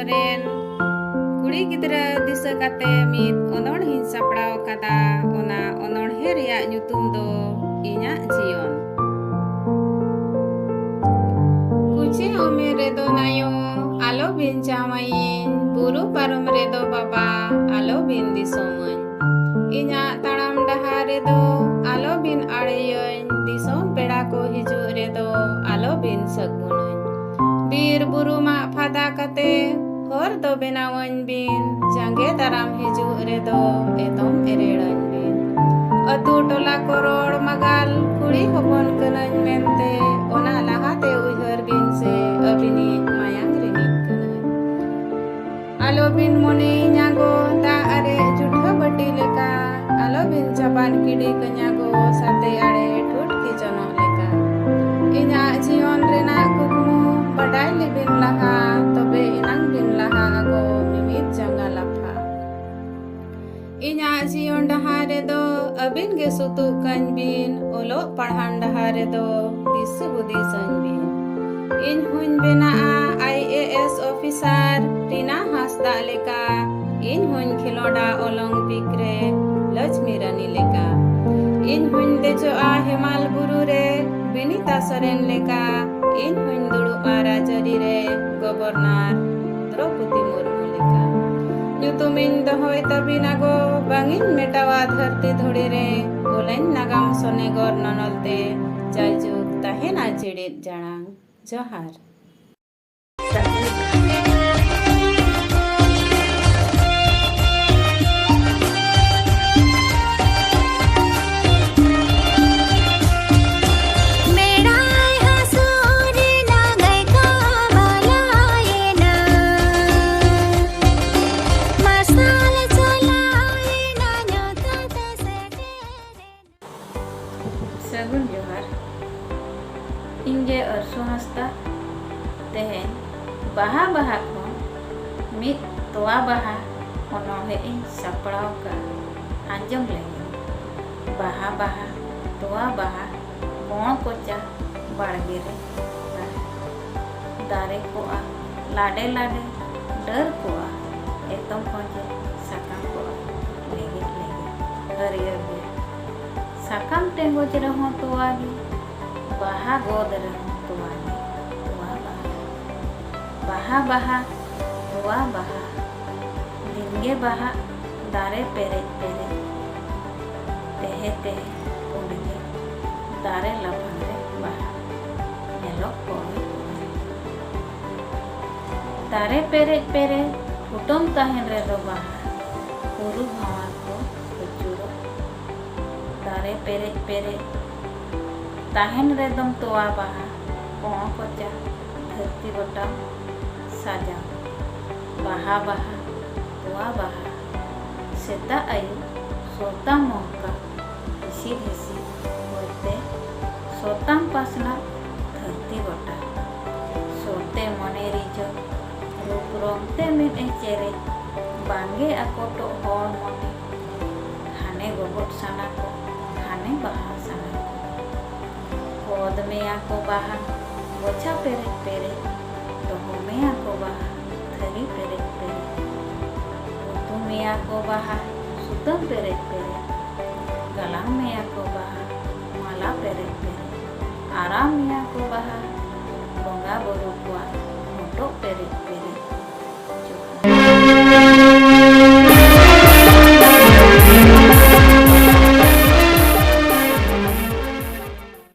ren kuri gidra disa kate mit ononhe saprao kata ona ononhe reyak nyutum do inya jion. Kucing ome redo nayo alo bin jamain buru parum redo baba alo bin disoman. Inya taram dahar redo alo bin areyoin disom peda ko hiju redo alo bin sagunoin. Bir buru mak phada kate hor do benawan bin jangge daram hiju redo etom eredan bin. Atu tola koror magal kuri hopon kenan mente ona lahate ujar bin se abini mayang rinit kenan. Alo bin mone nyago da are jutha bati leka alo bin japan kidi kenyago sate are tut ki jono leka. Inya jion rena kukmu badai libin laha tobe inang bin laha ago mimit jangga lapha. Inya jion dahare do abin ge sutu kan bin olo parhan dahare do disu budisan bin. In hun benaa IAS officer Rina Hasda leka in hun khiloda Olympic re Lachmi Rani leka. In hun dejoa Himal Buru re Binita Soren leka in hun dudupa Rajari re Governor Draupadi Murmu leka. Nyutumin dohoy tabinago bangin metawa dharti dhuri re olain nagam sonegor nonolte jayjuk tahena jidit janang. Johar. Sagun Johar. Inge Arsu Hasta tehen baha ko mit toa baha onohe in saprao ka anjong lagi baha toa baha bon kocha bargere dare koa lade dar koa etom konje sakam koa legi harier ge sakam tengo jeraho toa gi baha godera toa gi baha toa baha dinge baha dare pere tehe pundge dare lapande baha nelok koi dare pere hutom tahen redo baha puru bhawa ko kecuro dare pere tahen redom toa baha pon kocha dharti botam saja baha toa baha seta ayu sota moka isi hote sotam pasna dharti bota sote mone rijo rup rong te min echere bange ako to hor mone khane gobot sana ko khane baha sana ko pod me ako baha bocha pere tohu me ako baha thari pere utu me ako baha sutam pere galang me ako baha mala pere aram me ako baha bonga boru kuat untuk pere